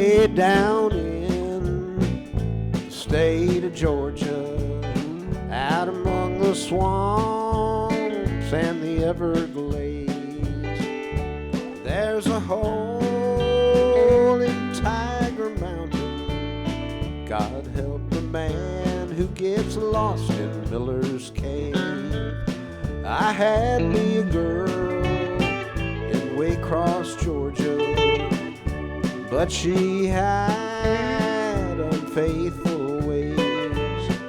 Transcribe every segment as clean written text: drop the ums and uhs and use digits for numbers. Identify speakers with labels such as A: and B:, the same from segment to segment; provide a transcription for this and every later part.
A: way down in the state of Georgia, out among the swamps and the Everglades. There's a hole in Tiger Mountain. God help the man who gets lost in Miller's Cave. I had me a girl in Waycross, Georgia, but she had unfaithful ways.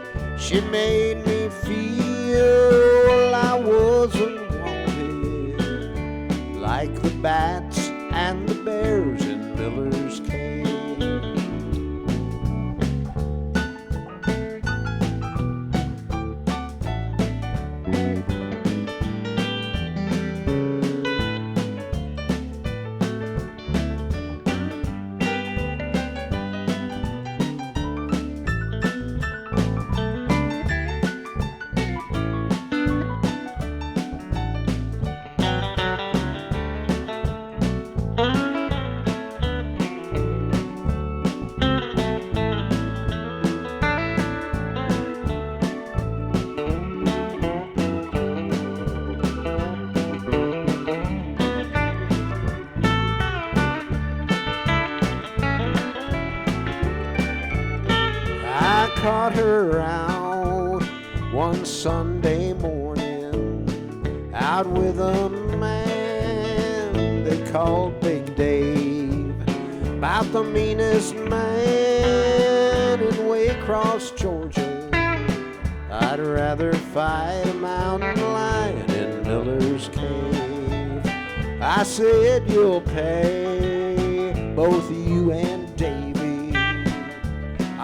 A: She made me feel I wasn't wanted, like the bats and the bears in Miller's Cave. Caught her out one Sunday morning, out with a man they called Big Dave, about the meanest man in Waycross, Georgia. I'd rather fight a mountain lion in Miller's Cave. I said, you'll pay, both you and Davy.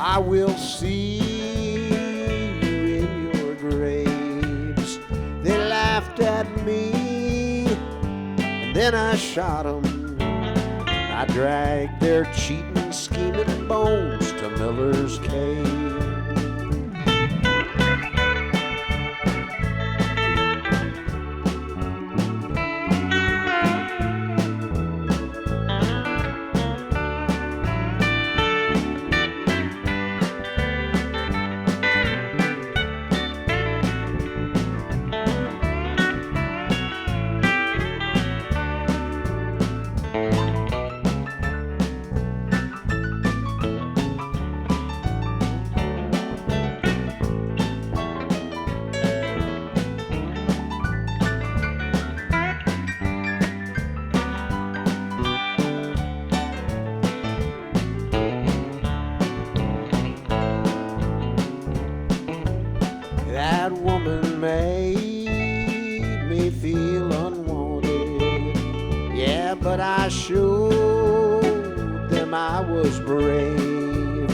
A: I will see you in your graves. They laughed at me, and then I shot 'em. I dragged their cheating, scheming bones to Miller's Cave. That woman made me feel unwanted. Yeah, but I showed them I was brave.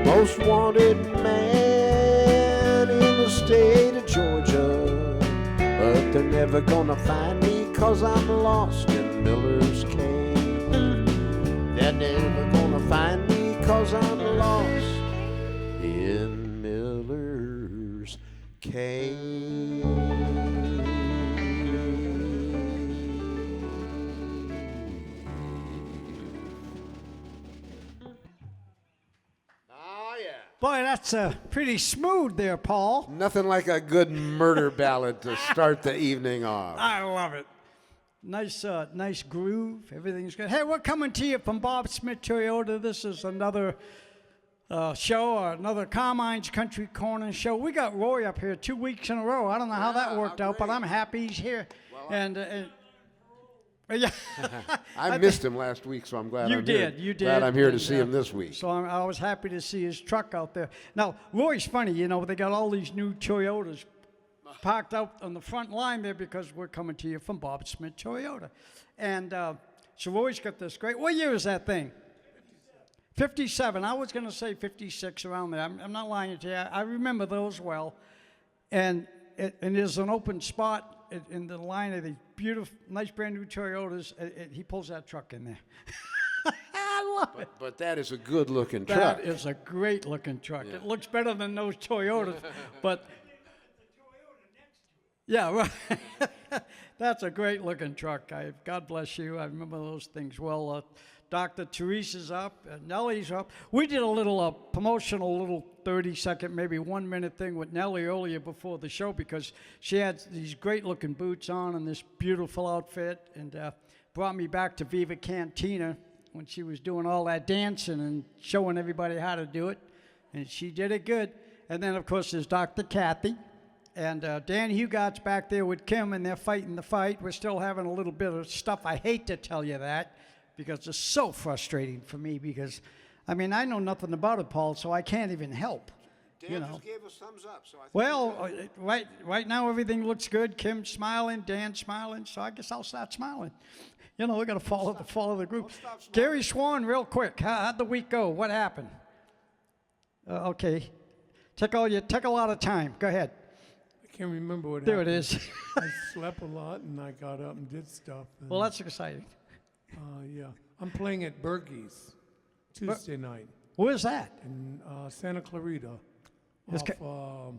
A: Most wanted man in the state of Georgia. But they're never gonna find me 'cause I'm lost in Miller's Cave. They're never gonna find me 'cause I'm lost in Miller's Cave. Oh, yeah.
B: Boy, that's pretty smooth there, Paul.
A: Nothing like a good murder ballad to start the evening off.
B: I love it. Nice, nice groove. Everything's good. Hey, we're coming to you from Bob Smith Toyota. This is another show, another Carmine's Country Corner show. We got Roy up here 2 weeks in a row. I don't know how that worked out, but I'm happy he's here. Well, and yeah,
A: I missed him last week, so I'm glad
B: you
A: I'm
B: did.
A: here.
B: You did.
A: Glad I'm here to see him this week.
B: So I was happy to see his truck out there. Now, Roy's funny. You know, they got all these new Toyotas parked out on the front line there because we're coming to you from Bob Smith Toyota. And so Roy's got this great, what year is that thing? 57. I was going to say 56, around there. I'm not lying to you. I remember those well. And there's an open spot in the line of the beautiful, nice brand new Toyotas. He pulls that truck in there. I love it.
A: But that is a good looking truck.
B: That is a great looking truck. Yeah. It looks better than those Toyotas. But yeah, right. That's a great looking truck. God bless you. I remember those things well. Dr. Teresa's up, Nellie's up. We did a little promotional, little 30-second, maybe 1-minute thing with Nellie earlier before the show because she had these great-looking boots on and this beautiful outfit, and brought me back to Viva Cantina when she was doing all that dancing and showing everybody how to do it, and she did it good. And then, of course, there's Dr. Kathy. And Dan Hugott's back there with Kim, and they're fighting the fight. We're still having a little bit of stuff. I hate to tell you that because it's so frustrating for me because, I mean, I know nothing about it, Paul, so I can't even help.
C: Dan just gave us thumbs up, so I think
B: Well, right now everything looks good. Kim's smiling, Dan's smiling, so I guess I'll start smiling. You know, we got to follow the group.
C: stop smiling.
B: Gary Swan, real quick, how'd the week go? What happened? Okay, take a lot of time. Go ahead.
D: I can't remember what
B: There it
D: happened.
B: is.
D: I slept a lot and I got up and did stuff. And,
B: Well, that's exciting.
D: yeah. I'm playing at Bergey's Tuesday night
B: Where's that?
D: in Santa Clarita
B: It's
D: off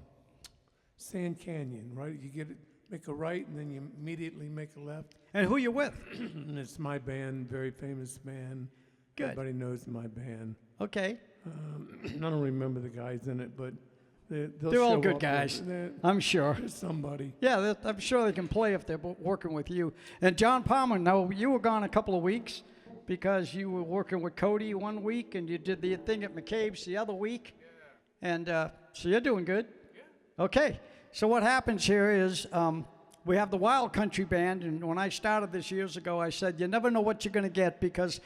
D: Sand Canyon, right? You make a right and then you immediately make a left.
B: And who you with?
D: And it's my band, very famous band.
B: Good.
D: Everybody knows my band.
B: Okay.
D: I don't remember the guys in it, but they'll
B: They're all
D: show
B: good
D: up.
B: guys.
D: They're
B: I'm sure.
D: somebody.
B: Yeah, I'm sure they can play if they're working with you. And John Palmer, now you were gone a couple of weeks because you were working with Cody 1 week and you did the thing at McCabe's the other week. Yeah. And so you're doing good? Yeah. Okay. So what happens here is we have the Wild Country Band, and when I started this years ago, I said, you never know what you're going to get because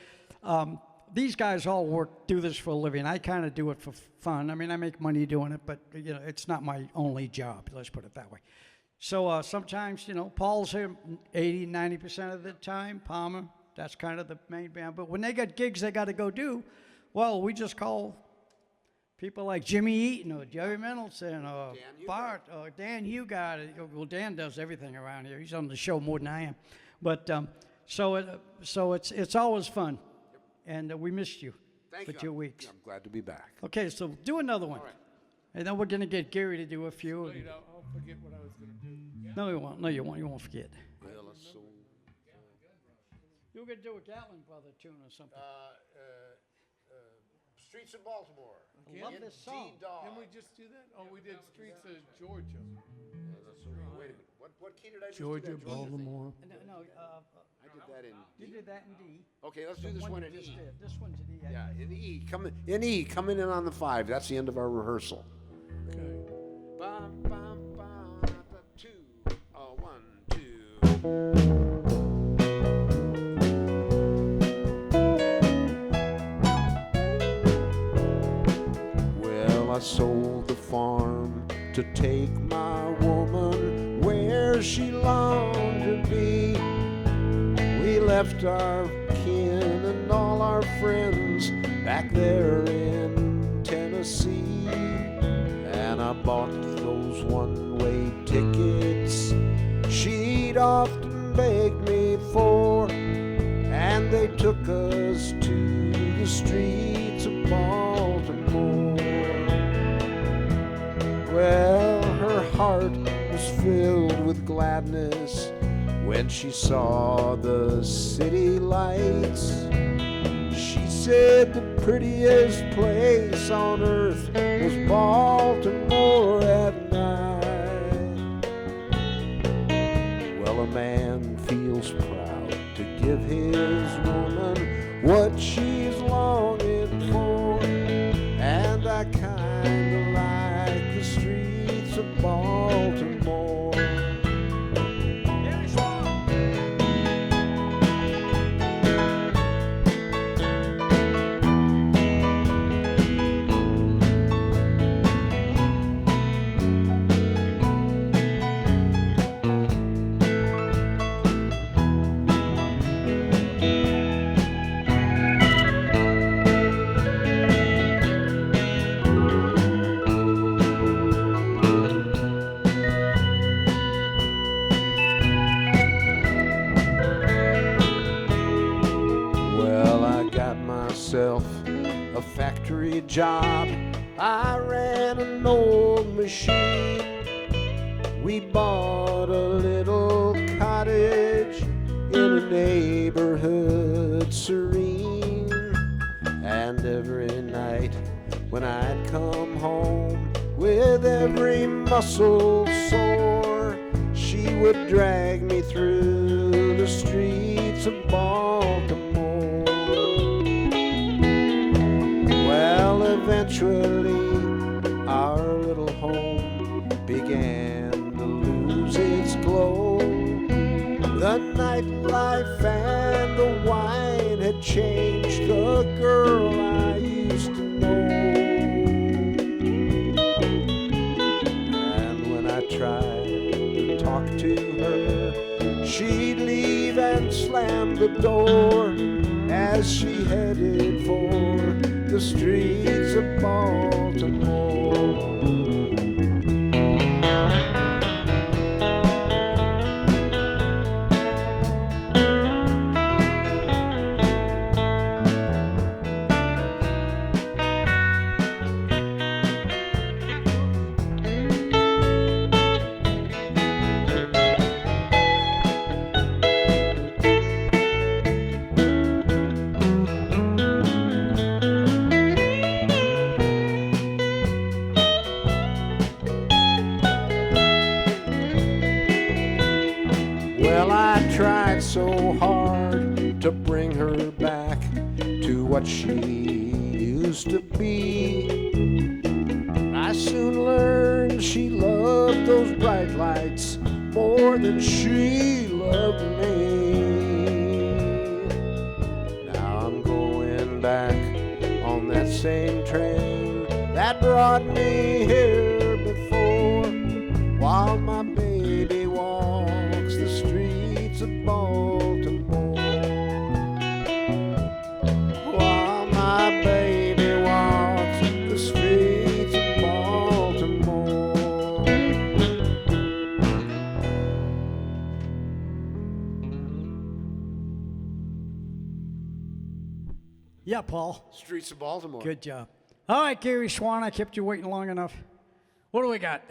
B: these guys all do this for a living. I kind of do it for fun. I mean, I make money doing it, but you know, it's not my only job. Let's put it that way. So sometimes, you know, Paul's here 80, 90% of the time. Palmer, that's kind of the main band. But when they got gigs they got to go do, well, we just call people like Jimmy Eaton or Jerry Mendelson or Bart or Dan Hugott. Well, Dan does everything around here. He's on the show more than I am. But so it's always fun. And we missed you for 2 weeks.
A: I'm glad to be back.
B: Okay, so do another one.
C: All right.
B: And then we're going to get Gary to do a few.
D: Wait, I'll forget what I was going to do.
B: No, you won't. No, you won't. You won't forget. You were going to do a Gatlin Brother tune or something.
C: Streets of Baltimore.
B: I love this song.
D: Didn't we just do that? Oh, we did Streets of Georgia.
C: Wait a minute. What key did I just
D: Georgia,
C: do that?
D: Baltimore.
B: No,
C: I did that in
B: you
C: D.
B: did that in D.
C: Okay, let's do this one in
B: you
C: E.
B: just did. This one's in E.
C: Yeah, in E. In E, coming in on the 5. That's the end of our rehearsal.
D: Okay.
C: Bum, bum, bum, 2. 1, 2. Well, I sold the farm to take my woman where she longed to be. We left our kin and all our friends back there in Tennessee. And I bought those one-way tickets she'd often begged me for. And they took us to the streets of Baltimore. Well, her heart was filled with gladness when she saw the city lights. She said the prettiest place on earth was Baltimore at night. Well, a man feels proud to give his woman what she's longing for, and I kinda like the streets of Baltimore. Well, I got myself a factory job. I ran an old machine. We bought a little cottage in a neighborhood serene. And every night when I'd come home with every muscle sore, she would drag me through the streets of Baltimore. Well, eventually our little home began to lose its glow. The nightlife and the wine had changed the girl I used to know. And when I tried to talk to her, she'd leave and slam the door as she headed for the streets of Baltimore. Well, I tried so hard to bring her back to what she used to be. I soon learned she loved those bright lights more than she loved me. Now I'm going back on that same train that brought me here before, while my baby walks the streets of Baltimore. While my baby walks the streets of Baltimore.
B: Yeah, Paul.
A: Streets of Baltimore.
B: Good job. All right, Gary Swan, I kept you waiting long enough. What do we got?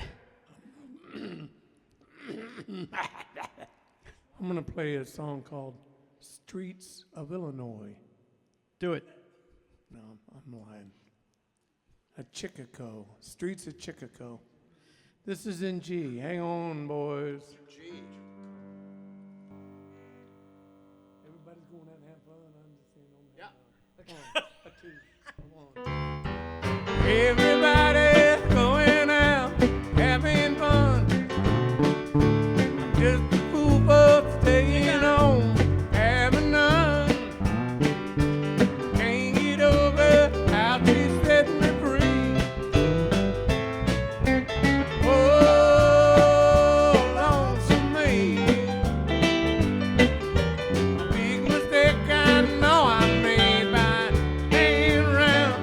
D: I'm gonna play a song called "Streets of Illinois."
B: Do it.
D: No, I'm lying. A Chicago, Streets of Chicago. This is in G. Hang on, boys. Everybody's going out and have fun. I'm just saying, everybody's going out having fun. Just a fool for staying home, having none. Can't get over how she set me free. Oh, lonesome me. Big mistake I know I made by hanging around.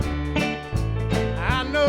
D: I know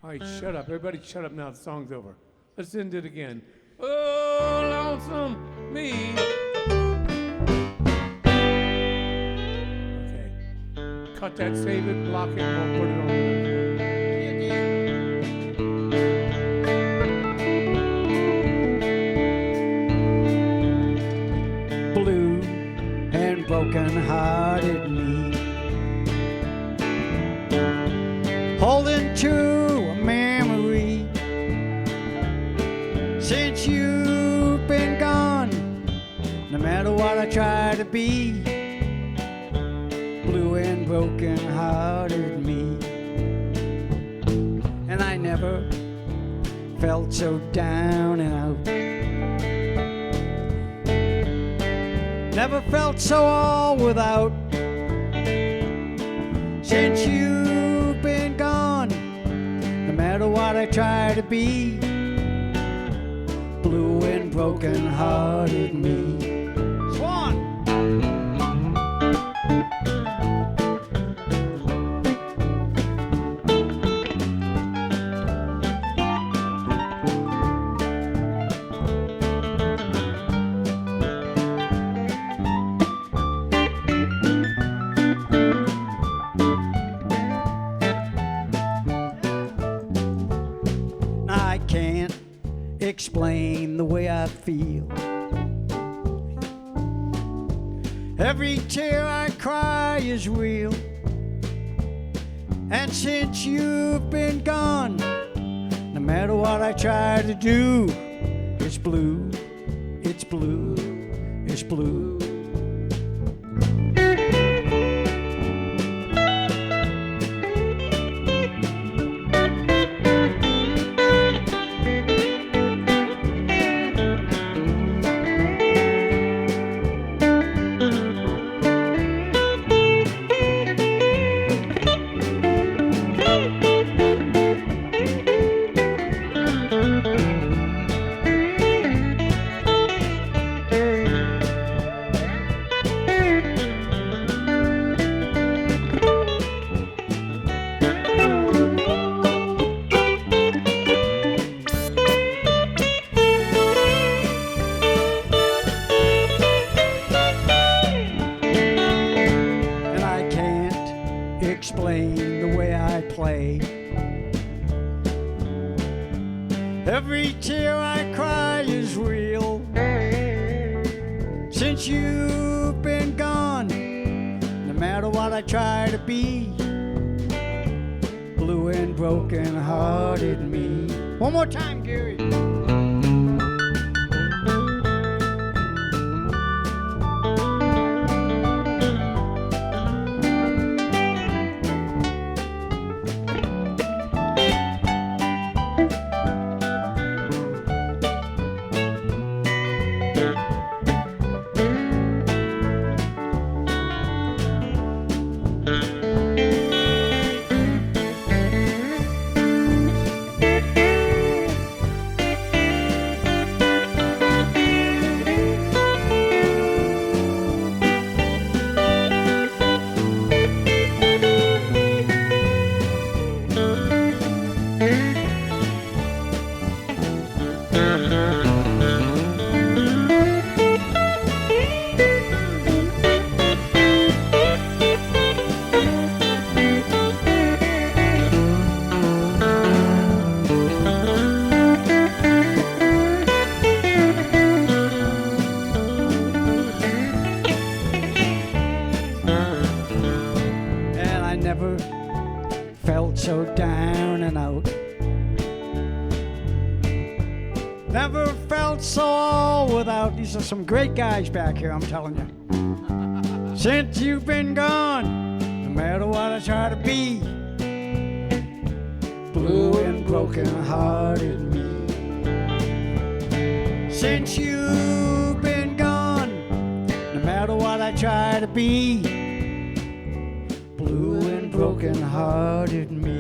D: All right, shut up. Everybody shut up now. The song's over. Let's end it again. Oh, lonesome me. Okay. Cut that, save it, block it, we'll put it on the
B: Blue and broken-hearted me, holding to a memory. Since you've been gone, no matter what I try to be, blue and broken-hearted me. And I never felt so down and out, never felt so all without. Since you've been gone, no matter what I try to be, blue and broken-hearted me. Swan! I can't explain the way I feel. Every tear I cry is real. And since you've been gone, no matter what I try to do, it's blue, it's blue, it's blue. Explain the way I play. Every tear I cry is real. Since you've been gone, no matter what I try to be, blue and broken-hearted me. One more time, Gary. Never felt so down and out. Never felt so all without. These are some great guys back here, I'm telling you. Since you've been gone, no matter what I try to be, blue and broken-hearted me. Since you've been gone, no matter what I try to be, blue and broken-hearted me.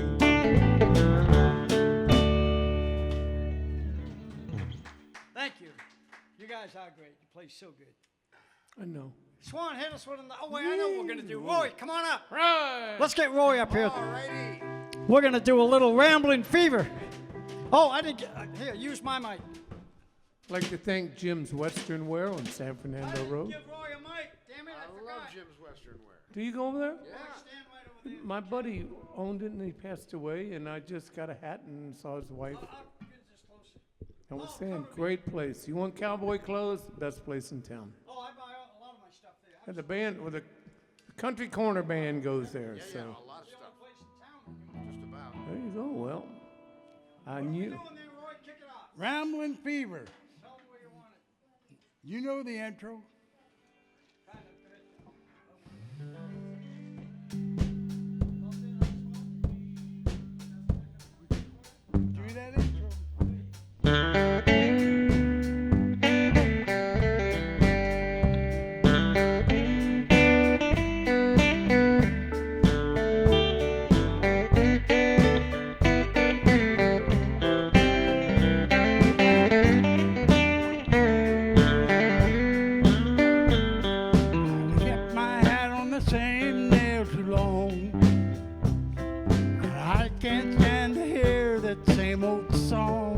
B: Thank you. You guys are great. You play so good.
D: I know.
B: Swan, hit us with oh, wait, I know what we're going to do. Roy, come on up.
D: Right.
B: Let's get Roy up here.
A: Alrighty.
B: We're going to do a little Rambling Fever. Oh, I didn't get, here, use my mic.
D: I'd like to thank Jim's Western Wear on San Fernando Road.
B: Give Roy a mic. Damn it, I
A: I
B: forgot.
A: love Jim's Western wear.
D: Do you go over there?
B: Stand right over there.
D: My buddy owned it and he passed away, and I just got a hat and saw his wife.
B: I'll get this closer.
D: I was saying, great place. You want cowboy clothes? Best place in town.
B: Oh, I buy a lot of my stuff there.
D: And the band, with the Country Corner Band goes there.
A: Yeah,
D: So
A: yeah, a lot of stuff.
B: Place in town.
A: Just about.
D: there you go. Well, I knew.
B: Doing there, Roy, kick it off.
E: Rambling Fever.
B: Tell me where you want it.
E: You know the intro. Do that intro. I kept my hat on the same nail too long. I can't stand to hear that same old song.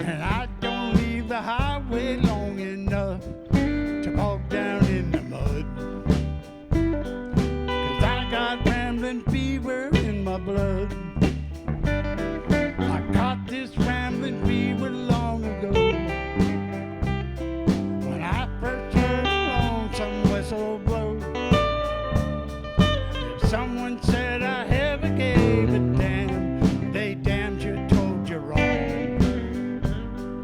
E: And I don't leave the highway long enough to walk down in the mud. 'Cause I got rambling fever in my blood. I caught this rambling fever long ago. When I first heard a lonesome whistle blow, if someone said I ever gave a damn, they damn sure told you wrong.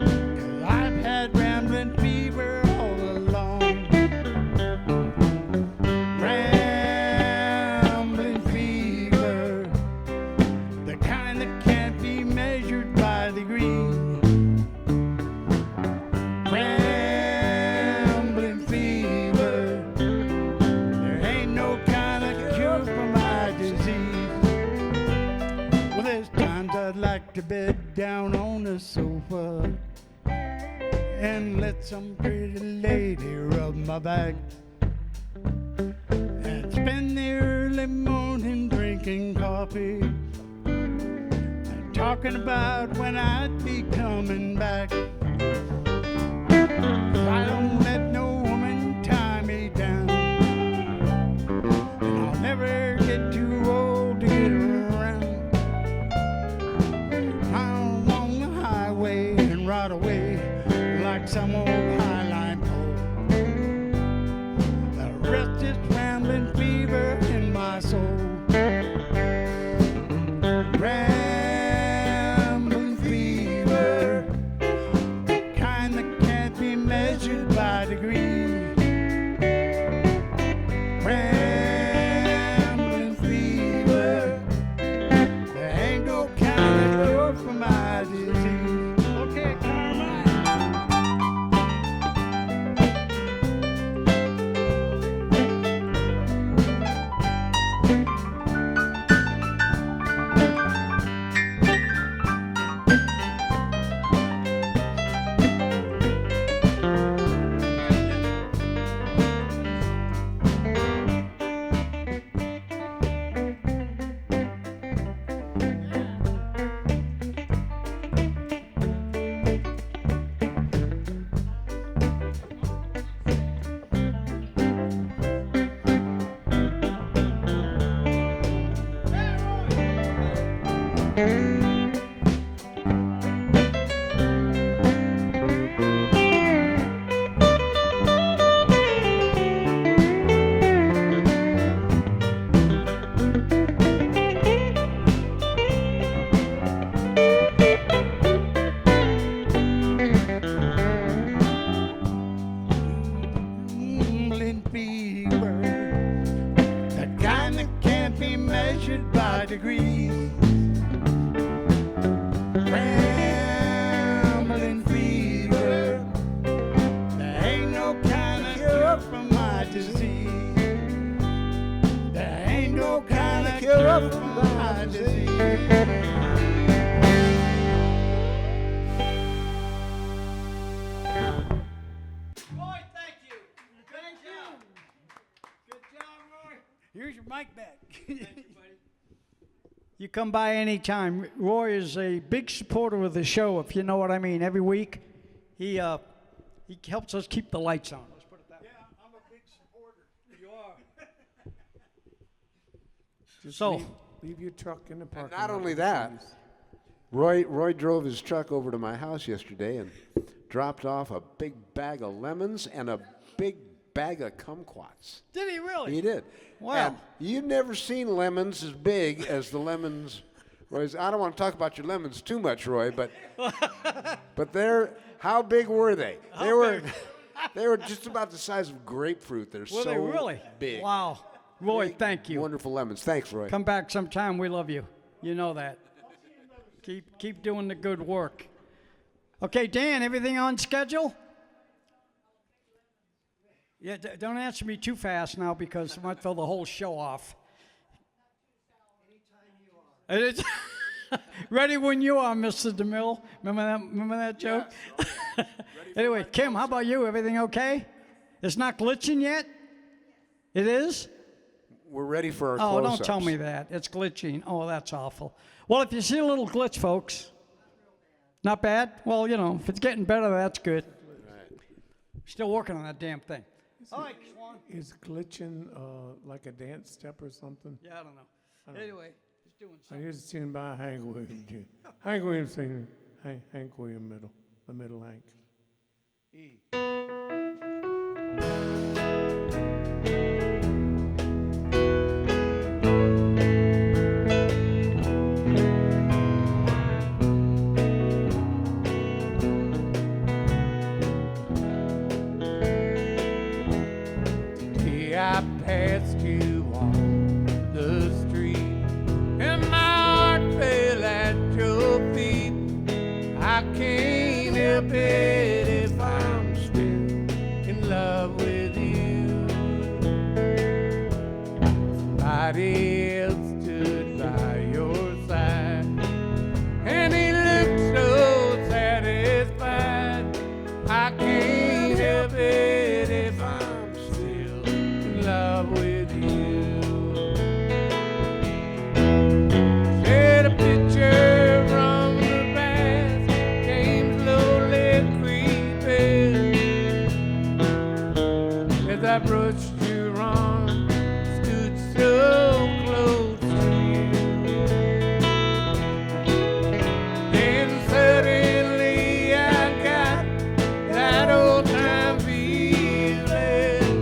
E: 'Cause I've had rambling fever all along. Rambling fever, the kind that can't be measured by degrees. Rambling fever, there ain't no kind of cure for my disease. Well, there's times I'd like to bed down on the sofa and let some pretty lady rub my back, and spend the early morning drinking coffee and talking about when I'd be coming back. I don't let no woman tie me down, and I'll never get too old to get around. I'm on the highway and ride away like some old highline pole. The rest is rambling fever in my soul. Rambling fever, kind that can't be measured by degrees. Rambling fever, there ain't no kind of cure for my disease. Okay, Carmine. Rambling fever, that kind that can't be measured by degrees. Rambling fever, there ain't no kind of cure for my disease. There ain't no kind of cure for my disease.
B: Roy, thank you. Thank You come by anytime. Roy is a big supporter of the show, if you know what I mean. Every week, he helps us keep the lights on. Let's put it that way.
E: Yeah, I'm a big supporter.
B: You are.
D: Just
B: So-
D: leave your truck in the parking lot.
A: Not only that, Roy drove his truck over to my house yesterday and dropped off a big bag of lemons and a big bag of kumquats.
B: Did he really?
A: He did.
B: Wow.
A: And you've never seen lemons as big as the lemons. Roy's. I don't want to talk about your lemons too much, Roy, but how big were they? They were just about the size of grapefruit. They're
B: Were
A: so
B: they really?
A: big.
B: Wow. Roy,
A: Big,
B: thank you.
A: Wonderful lemons. Thanks, Roy.
B: Come back sometime. We love you. You know that. Keep doing the good work. Okay, Dan, everything on schedule? Yeah, don't answer me too fast now because I might throw the whole show off. Anytime you are. Ready when you are, Mr. DeMille. Remember that joke? Anyway, Kim, how about you? Everything okay? It's not glitching yet? It is?
A: We're ready for our
B: Oh,
A: close-ups.
B: don't tell me that. It's glitching. Oh, that's awful. Well, if you see a little glitch, folks. Not bad? Well, you know, if it's getting better, that's good. Still working on that damn thing. All right, Swan.
D: Is glitching like a dance step or something?
B: Yeah, I don't know. Anyway, he's doing
D: I
B: something.
D: used to sing by Hank Williams. Hank Williams singing. Hank Williams the middle Hank. I passed you on the street, and my heart fell at your feet. I can't help it if I'm still in love with you. Somebody else stood by your side, and he looked so satisfied. I can't help it if I'm still in love with you. Said a picture from the past came slowly creeping as I brushed your arm, stood so close to you. Then suddenly I got that old time feeling.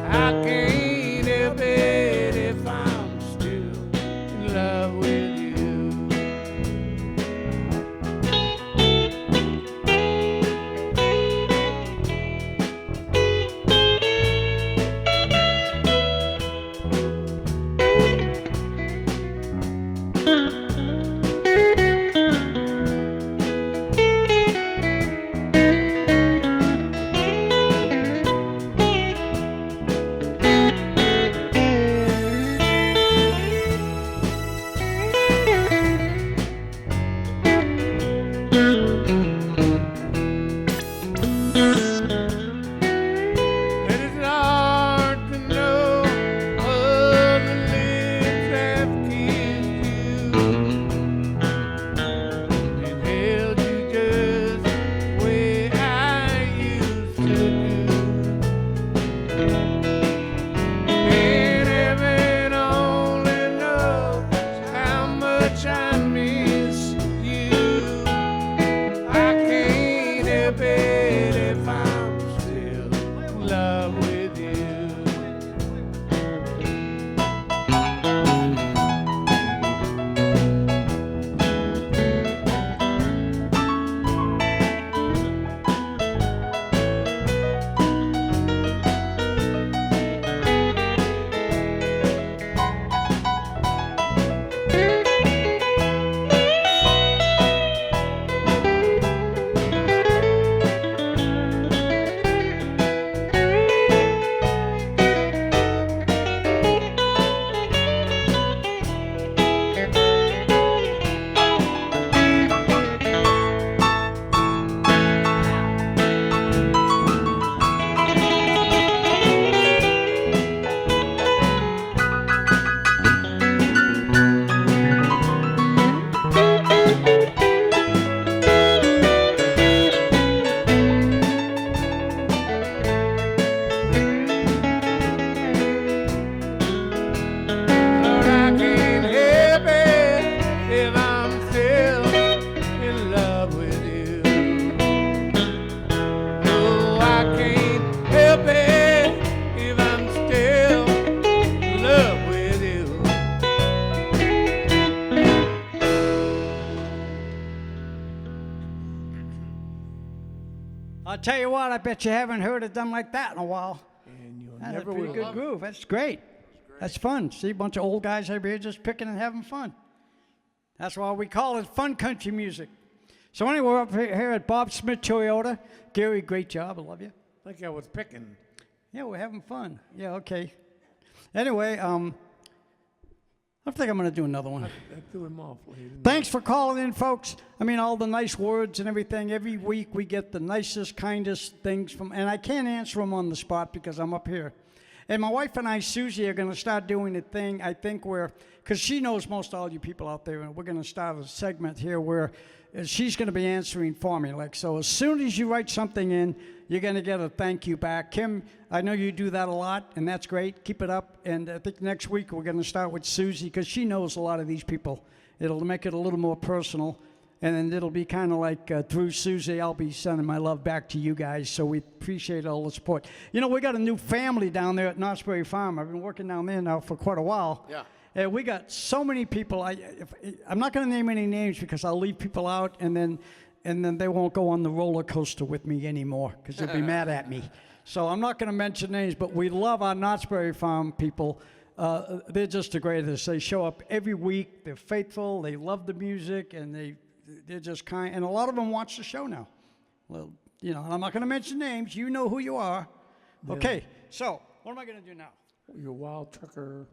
D: I can't help it if I'm still in love with you. It is hard to know other lips have kissed you and held you just the way I used to do. And heaven only knows how much I miss you. I can't help it if I'm still in love with you.
B: I'll tell you what, I bet you haven't heard it done like that in a while.
D: And you'll
B: That's a
D: never
B: pretty
D: will.
B: good groove. That's great. That's fun. See a bunch of old guys over here just picking and having fun. That's why we call it fun country music. So anyway, we're up here at Bob Smith Toyota. Gary, great job. I love you.
D: I think I was picking.
B: Yeah, we're having fun. Yeah, okay. Anyway, I think I'm going to do another one.
D: I threw him off.
B: Thanks for calling in, folks. I mean, all the nice words and everything. Every week we get the nicest, kindest things from, and I can't answer them on the spot because I'm up here. And my wife and I, Susie, are going to start doing a thing, I think, where, because she knows most all you people out there, and we're going to start a segment here where she's going to be answering for me. Like, so as soon as you write something in, you're going to get a thank you back. Kim, I know you do that a lot, and that's great. Keep it up. And I think next week we're going to start with Susie because she knows a lot of these people. It'll make it a little more personal. And then it'll be kind of like through Susie, I'll be sending my love back to you guys. So we appreciate all the support. You know, we got a new family down there at Knott's Berry Farm. I've been working down there now for quite a while.
A: Yeah.
B: And we got so many people. I'm not going to name any names because I'll leave people out, and then they won't go on the roller coaster with me anymore because they'll be mad at me. So I'm not going to mention names, but we love our Knott's Berry Farm people. They're just the greatest. They show up every week. They're faithful. They love the music, and they're just kind. And a lot of them watch the show now. Well, you know, and I'm not going to mention names. You know who you are.
D: Yeah.
B: Okay, so what am I going to do now?
D: Your wild trucker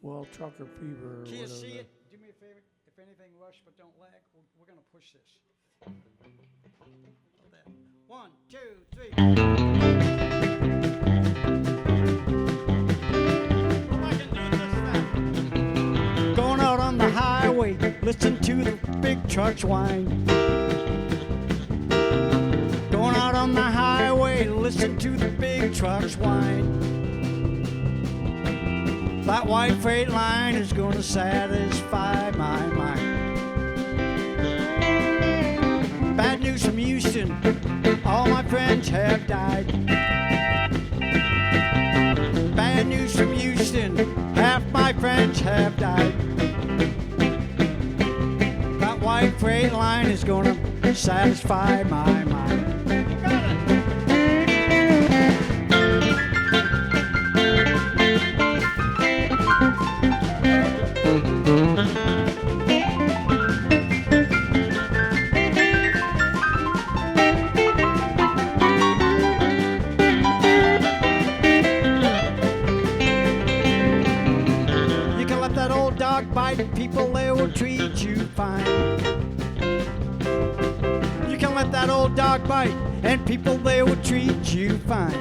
D: fever. Or
B: Can you
D: whatever
B: see
D: that-
B: it? Do me a favor. If anything, rush, but don't lag. We're going to push this. There. 1, 2, 3. What am I going to do this time? Going out on the highway, listen to the big trucks whine. Going out on the highway, listen to the big trucks whine. That white freight line is gonna satisfy my mind. Bad news from Houston, all my friends have died. Bad news from Houston, half my friends have died. That white freight line is gonna satisfy my mind. People, they will treat you fine. You can let that old dog bite, and people, they will treat you fine.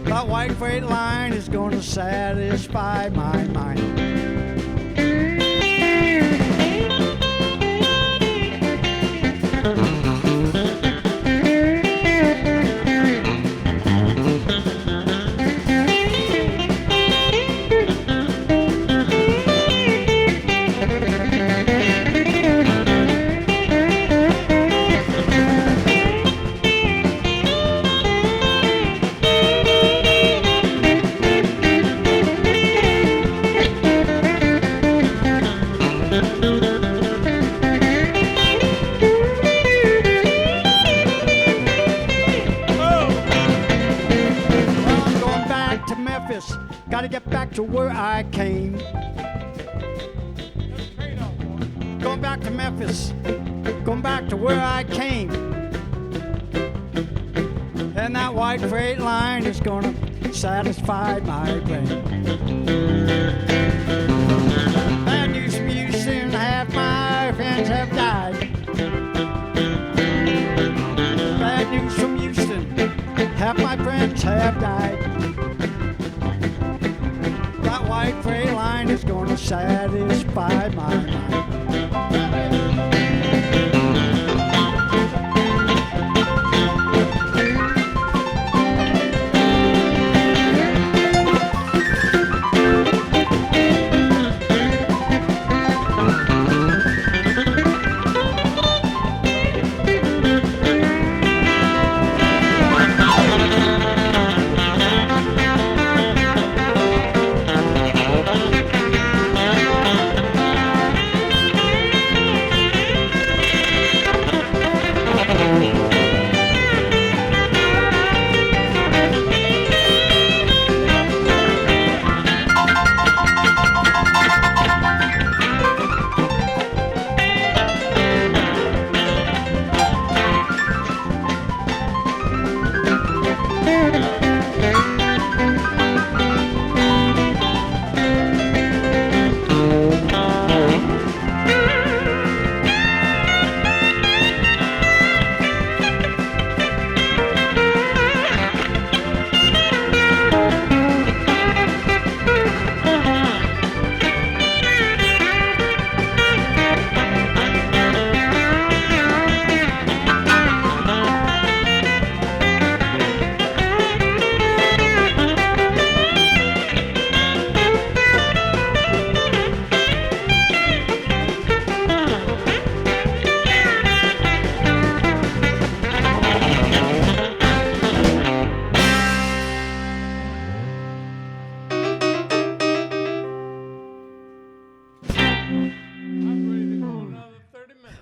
B: That white freight line is gonna satisfy my mind. Gotta get back to where I came. Going back to Memphis, going back to where I came. And that white freight line is gonna satisfy my brain. Bad news from Houston, half my friends have died. Bad news from Houston, half my friends have died. That white freight line is gonna satisfy my mind.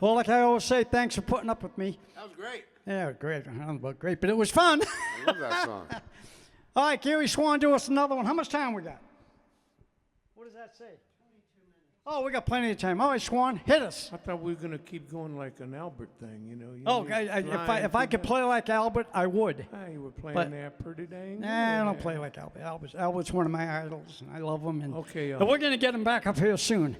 B: Well, like I always say, thanks for putting up with me.
A: That was great.
B: Yeah, great. I don't know about great, but it was fun.
A: I love that song.
B: All right, Gary Swan, do us another one. How much time we got? What does that say? 22 minutes. Oh, we got plenty of time. All right, Swan, hit us.
D: I thought we were going to keep going like an Albert thing, you know.
B: Oh, if I could play like Albert, I would.
D: Hey, you were playing
B: but-
D: that pretty dang
B: Nah, I don't
D: good.
B: play like Albert. Albert's one of my idols, and I love him. And,
D: Okay,
B: and we're going to get him back up here soon.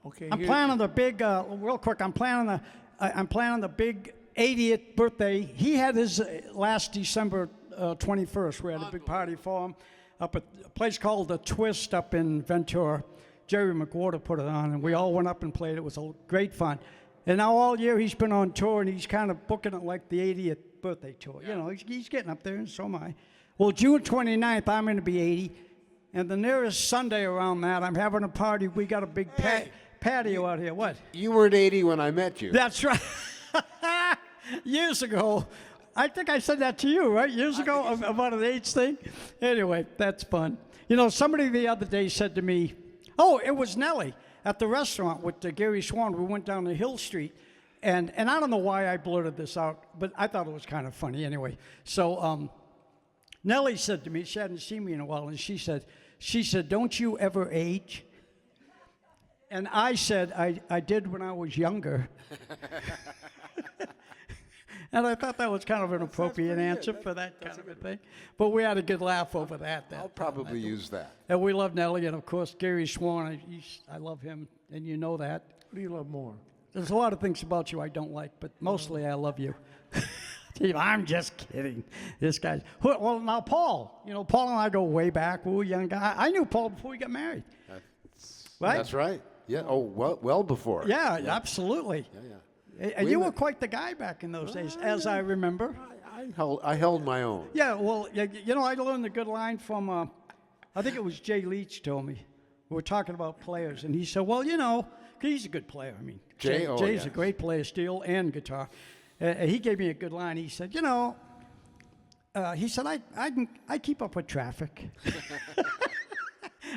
D: Okay,
B: I'm
D: here-
B: planning the big, real quick. I'm planning the big 80th birthday. He had his last December 21st. We had a big party for him up at a place called The Twist up in Ventura. Jerry McWhorter put it on, and we all went up and played. It was great fun. And now all year he's been on tour, and he's kind of booking it like the 80th birthday tour. You know, he's getting up there, and so am I. Well, June 29th, I'm going to be 80. And the nearest Sunday around that, I'm having a party. We got a big patio out here. What?
A: You weren't 80 when I met you.
B: That's right. Years ago. I think I said that to you, right? Years ago about an age thing. Anyway, that's fun. You know, somebody the other day said to me, oh, it was Nellie at the restaurant with Gary Swan. We went down to Hill Street. And I don't know why I blurted this out, but I thought it was kind of funny anyway. So Nellie said to me, she hadn't seen me in a while, and she said, don't you ever age? And I said, I did when I was younger. And I thought that was kind of an appropriate answer for that kind of a thing. But we had a good laugh over that.
A: I'll probably use that.
B: And we love Nellie, and of course, Gary Swan, I love him, and you know that.
D: What do you love more?
B: There's a lot of things about you I don't like, but mostly I love you. I'm just kidding. This guy's, well, now Paul, you know, Paul and I go way back. We were young guys. I knew Paul before we got married. Right?
A: That's right. Yeah. Oh, well before.
B: Yeah, absolutely.
A: Yeah.
B: And you were quite the guy back in those days, as I remember.
A: I held my own.
B: Yeah, well, you know, I learned a good line from, I think it was Jay Leach told me. We were talking about players, and he said, well, you know, 'cause he's a good player. I mean,
A: Jay, oh,
B: Jay's
A: yes.
B: a great player, steel and guitar. He gave me a good line. He said, you know, I keep up with traffic.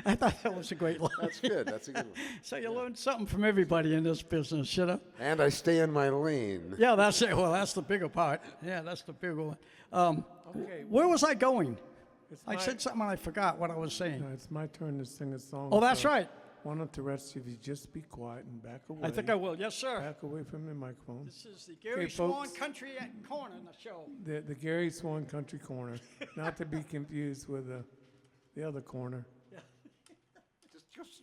B: I thought that was a great line.
A: That's good. That's a good one.
B: So you learn something from everybody in this business, you know?
A: And I stay in my lane.
B: Yeah, that's it. Well, that's the bigger part. Yeah, that's the bigger one.
D: Okay.
B: Where was I going?
D: It's
B: I said something and I forgot what I was saying.
D: No, it's my turn to sing a song.
B: Oh, that's
D: so
B: right.
D: Why don't the rest of you just be quiet and back away?
B: I think I will. Yes, sir.
D: Back away from the microphone.
B: This is the Gary
D: Okay,
B: Swan
D: folks.
B: Country Corner in the show.
D: The Gary Swan Country Corner, not to be confused with the other corner.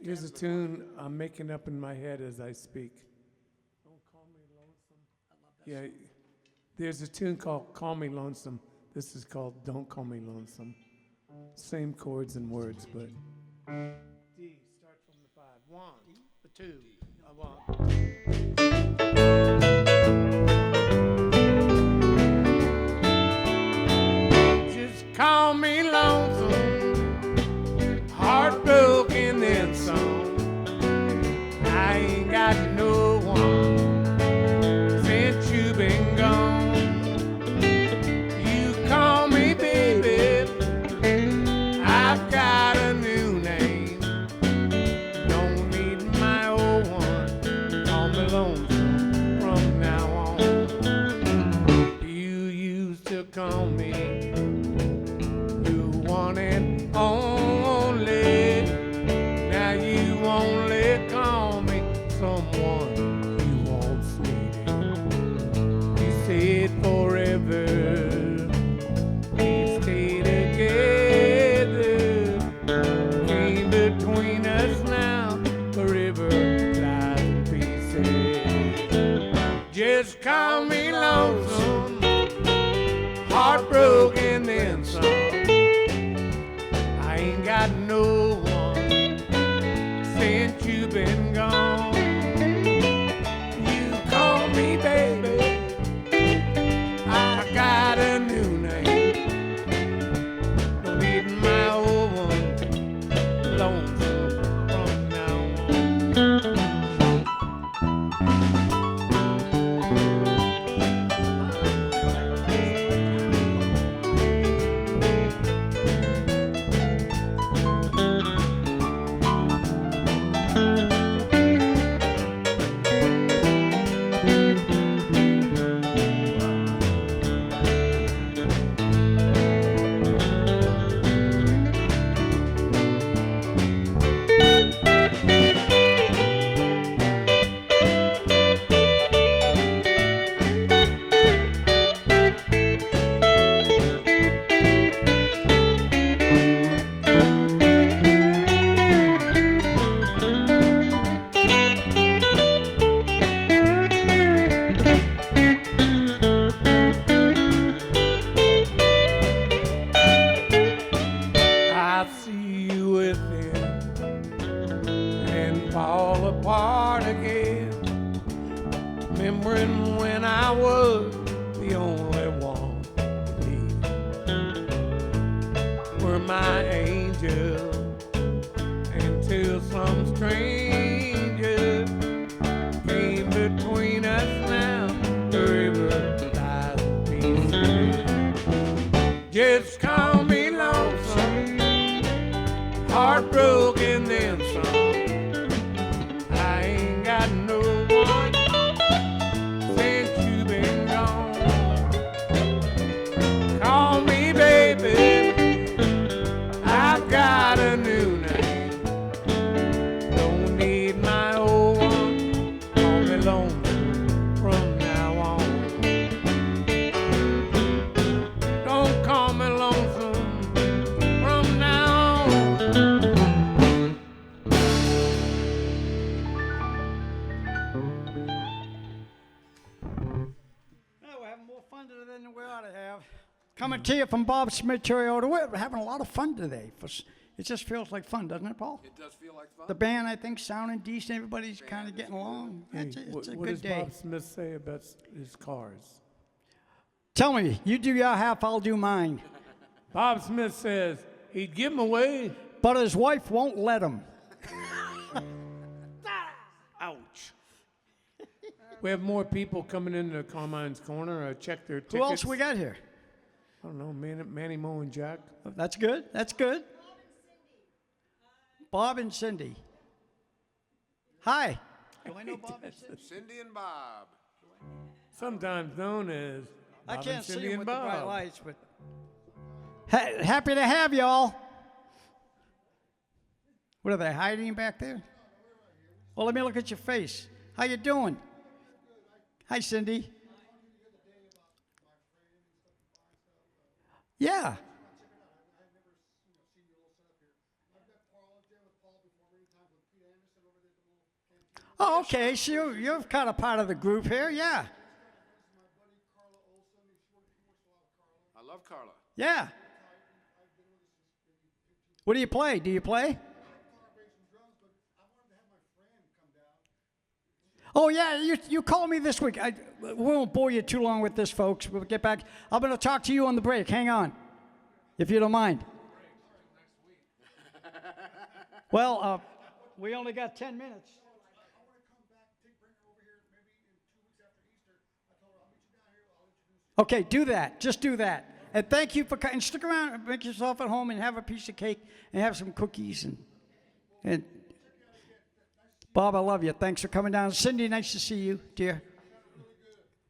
D: Here's a tune I'm making up in my head as I speak. Don't call me lonesome. Yeah, there's a tune called "Call Me Lonesome." This is called "Don't Call Me Lonesome." Same chords and words, but D. Start from the 5. 1, the 2, a 1. Just call me lonesome, heartbroken and some. I ain't got no one since you been gone. You call me baby, I've got a new name. Don't need my old one, call me lonesome from now on. You used to call me the one and only. Now you only call me someone you once needed. You said forever we stay together. Came between us now, forever lies in pieces. Just call me lonesome, heartbroken then some. I ain't got no one since you've been gone. You call me baby, I got a new name. Don't need my old one, lonesome from now on. start again. Remembering when I was the only one believing were my angel, until some stranger came between us. Now the river lies peaceful. Just call me lonesome, heartbroken then some. I ain't got no one since you been gone. Call me baby, I've got a new name. Don't need my old one, call me lonesome from now on. Don't call me lonesome from now on.
B: Well, we're having more fun today than we ought to have. Coming to you from Bob Smith Toyota. We're having a lot of fun today. It just feels like fun, doesn't it, Paul?
A: It does feel like fun.
B: The band, I think, sounding decent. Everybody's kind of getting along. It's a
D: What
B: good
D: does
B: day.
D: Bob Smith say about his cars?
B: Tell me, you do your half, I'll do mine.
D: Bob Smith says he'd give them away.
B: But his wife won't let him.
D: Ouch. We have more people coming into Carmine's Corner. Check their tickets.
B: Who else we got here?
D: I don't know, Manny Moe and Jack.
B: That's good. That's good. Bob and Cindy. Hi. Do I know Bob and Cindy?
A: Cindy and Bob.
D: Sometimes known as
B: I
D: Bob
B: can't
D: and
B: see
D: Cindy
B: him
D: and
B: with the bright
D: Bob.
B: lights, but happy to have y'all. What are they hiding back there? Well, let me look at your face. How you doing? Hi, Cindy. Yeah. Oh, okay. So you're kind of part of the group here. Yeah.
A: I love Carla.
B: Yeah. What do you play? Do you play? Oh, yeah, you called me this week. We won't bore you too long with this, folks. We'll get back. I'm going to talk to you on the break. Hang on, if you don't mind. Well, we only got 10 minutes. Okay, do that. Just do that. And thank you for and stick around. Make yourself at home and have a piece of cake and have some cookies and Bob, I love you. Thanks for coming down. Cindy, nice to see you, dear.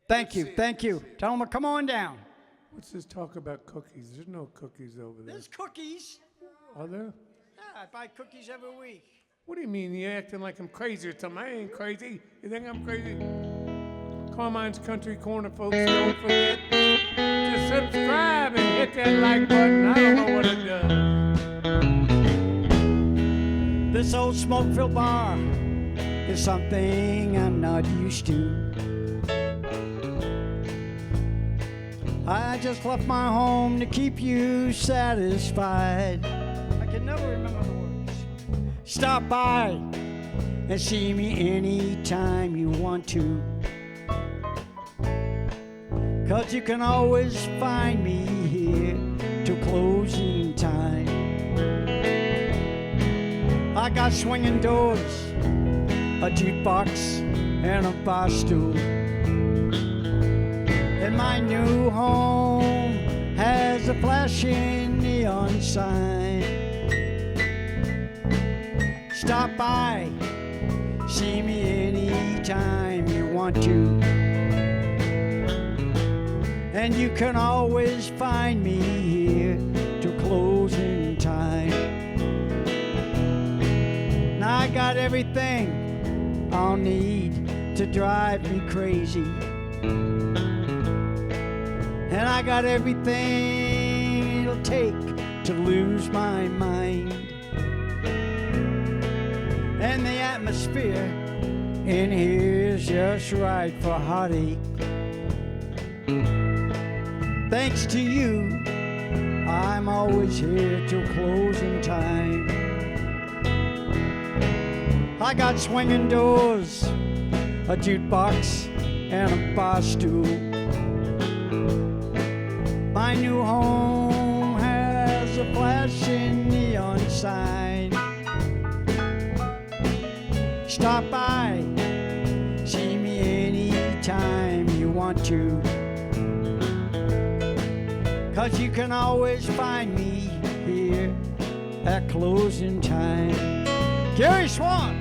B: Thank you. Thank you. Tell them to come on down.
D: What's this talk about cookies? There's no cookies over there.
B: There's cookies.
D: Are there?
B: Yeah, I buy cookies every week.
D: What do you mean? You acting like I'm crazy or something? I ain't crazy. You think I'm crazy? Carmine's Country Corner, folks. Don't forget to subscribe and hit that like button. I don't know what it does.
B: This old smoke-filled bar is something I'm not used to. I just left my home to keep you satisfied. I can never remember the words. Stop by and see me anytime you want to. 'Cause you can always find me here till closing time. I got swinging doors, a jukebox, and a bar stool. And my new home has a flashing neon sign. Stop by, see me anytime you want to. And you can always find me here till closing time. Now I got everything I'll need to drive me crazy. And I got everything it'll take to lose my mind. And the atmosphere in here's just right for heartache. Thanks to you, I'm always here till closing time. I got swinging doors, a jukebox, and a bar stool. My new home has a flashing neon sign. Stop by, see me anytime you want to. 'Cause you can always find me here at closing time. Gary Swan.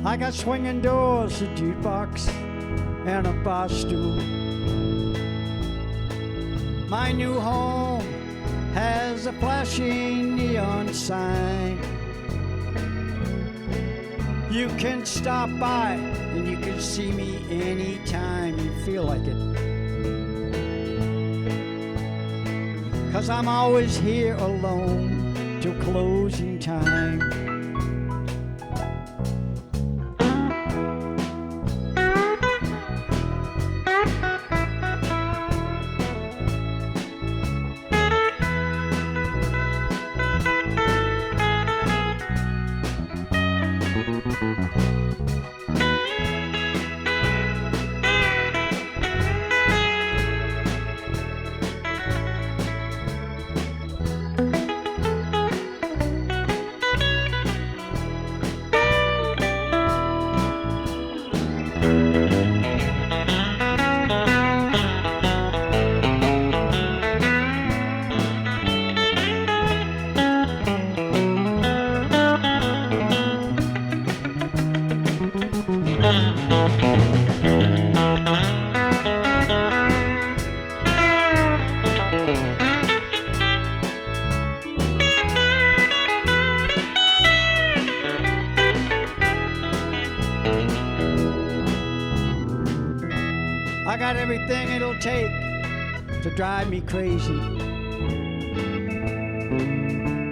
B: I got swinging doors, a jukebox, and a bar stool. My new home has a flashing neon sign. You can stop by and you can see me anytime you feel like it. 'Cause I'm always here alone till closing time. I got everything it'll take to drive me crazy.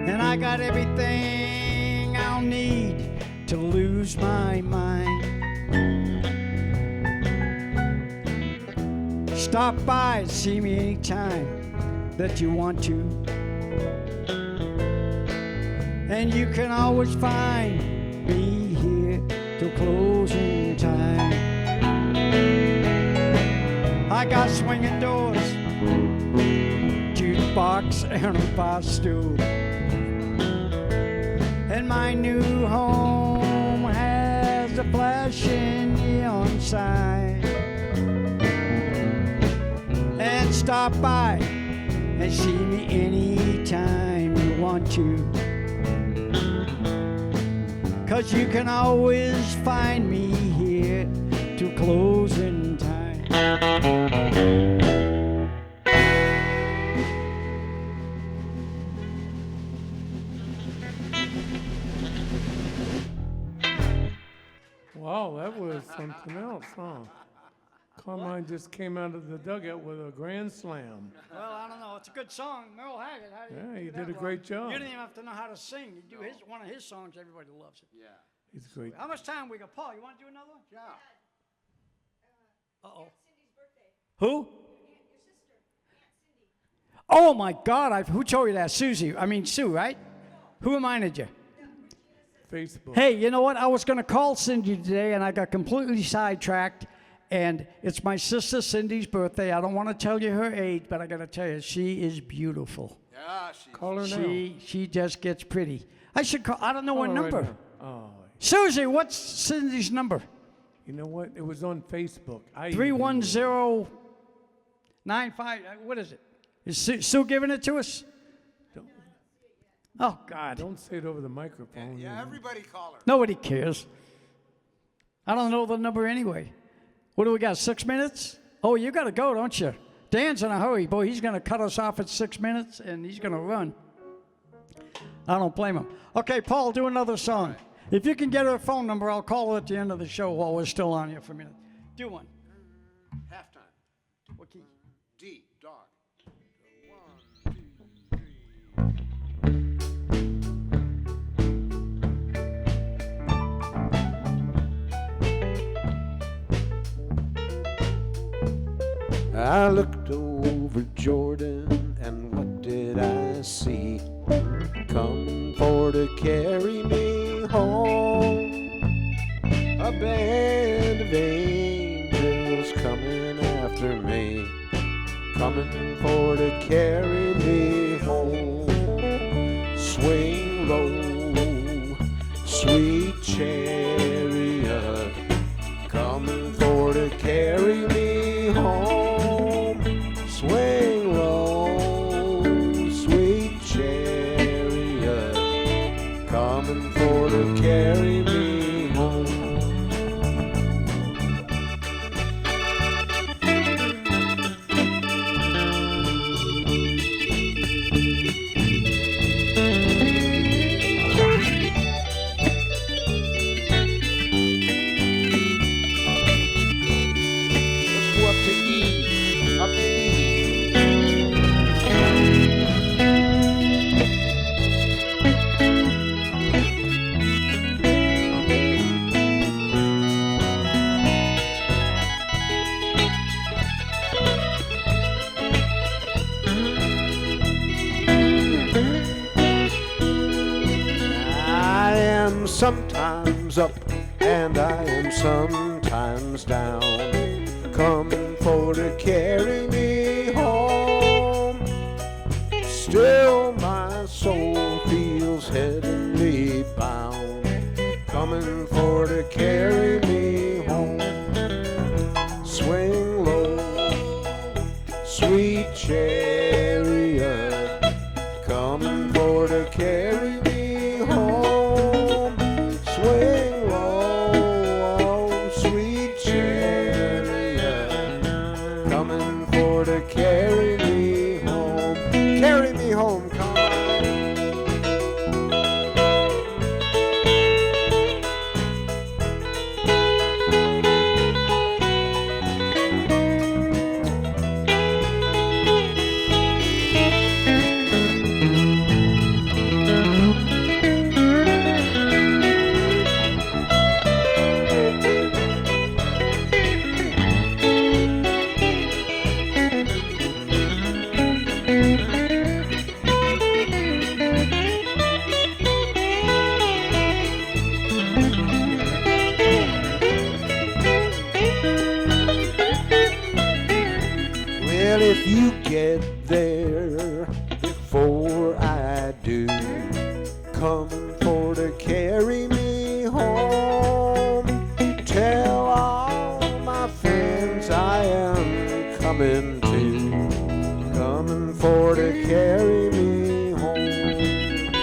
B: And I got everything I'll need to lose my mind. Stop by and see me anytime that you want to. And you can always find me here till closing time. I got swinging doors, jukebox, and a bar stool. And my new home has a flashing neon sign. And stop by and see me anytime you want to. 'Cause you can always find me here till closing time.
D: Wow, that was something else, huh? Carmine just came out of the dugout with a grand slam.
B: Well, I don't know. It's a good song. Merle Haggard. How do
D: Yeah,
B: do
D: you
B: that
D: did a
B: well?
D: great job.
B: You didn't even have to know how to sing. You do one of his songs, everybody loves it.
D: He's great.
B: How much time we got? Paul, you want to do another one? Yeah. Uh-oh. Who? Oh, my God. Who told you that? Susie. I mean, Sue, right? Who reminded you?
D: Facebook.
B: Hey, you know what? I was going to call Cindy today, and I got completely sidetracked. And it's my sister Cindy's birthday. I don't want to tell you her age, but I got to tell you, she is beautiful.
A: Yeah, she's
D: Call her now.
B: She just gets pretty. I should call. I don't know her
D: Call her right
B: number.
D: now. Oh,
B: Susie, what's Cindy's number?
D: you know what? It was on Facebook.
B: 31095. What is it? Is Sue giving it to us?
D: Don't-
B: Oh, God.
D: Don't say it over the microphone. you know.
A: everybody call her.
B: Nobody cares. I don't know the number anyway. What do we got, 6 minutes? Oh, you got to go, don't you? Dan's in a hurry. Boy, he's going to cut us off at 6 minutes, and he's going to run. I don't blame him. Okay, Paul, do another song. If you can get her phone number, I'll call her at the end of the show while we're still on here for a minute. Do one.
A: Halftime.
B: What key?
A: D, dog. I looked over Jordan, and what did I see? Coming for to carry me home. A band of angels coming after me, coming for to carry me home. Swing low, sweet chariot, coming for to carry me home. Swing low, sweet chariot, coming for to carry me home. Let's go up to E, up to E. I am sometimes up and I am sometimes down, coming for to carry me home. Still my soul feels heavenly bound, coming for to carry me home. Swing low, sweet chariot, coming for to carry me home. Swing low, sweet chariot, coming for to carry me home. Carry me home, come on. Well, if you get there before I do, coming for to carry me home. Tell all my friends I am coming to, coming for to carry me home.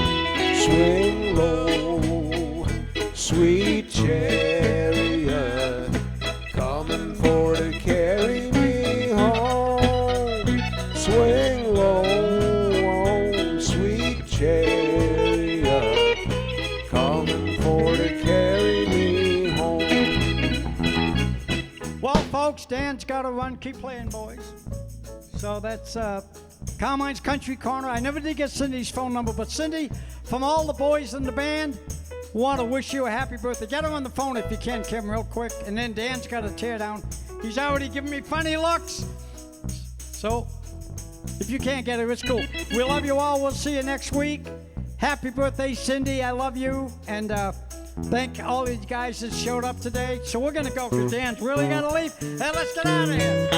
A: Swing low, sweet chariot, coming for to carry me home. Swing low, sweet chariot, coming for to carry me home.
B: Well, folks, Dan's got to run. Keep playing, boys. So that's Carmine's Country Corner. I never did get Cindy's phone number, but Cindy, from all the boys in the band, want to wish you a happy birthday. Get her on the phone if you can, Kim, real quick. And then Dan's got to tear down. He's already giving me funny looks. So if you can't get her, it's cool. We love you all. We'll see you next week. Happy birthday, Cindy. I love you. And thank all these guys that showed up today. So we're going to go because Dan's really got to leave. Hey, let's get out of here.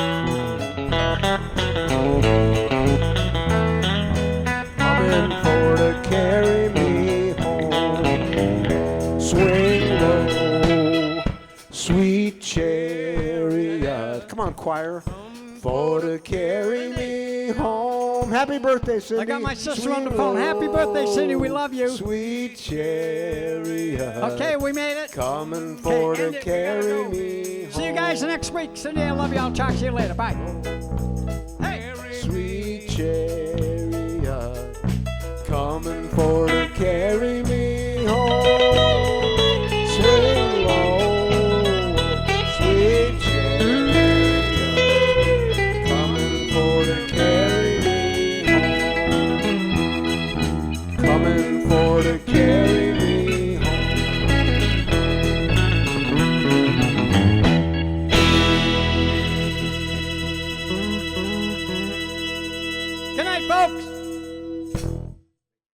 A: Coming for to carry me home. Swing low, sweet chariot. Come on, choir. For to carry me home. Happy birthday, Cindy.
B: I got my sister on the phone. Happy birthday, Cindy. We love you.
A: Sweet chariot.
B: Okay, we made it.
A: Coming for
B: Okay,
A: to
B: end it. We
A: carry
B: gotta go.
A: me home.
B: See you guys next week. Cindy, I love you. I'll talk to you later. Bye. Hey.
A: Sweet chariot, coming for to
C: carry me home. Sing low, sweet chariot, coming for to carry me home. Coming for to carry me home.
B: Good night, folks.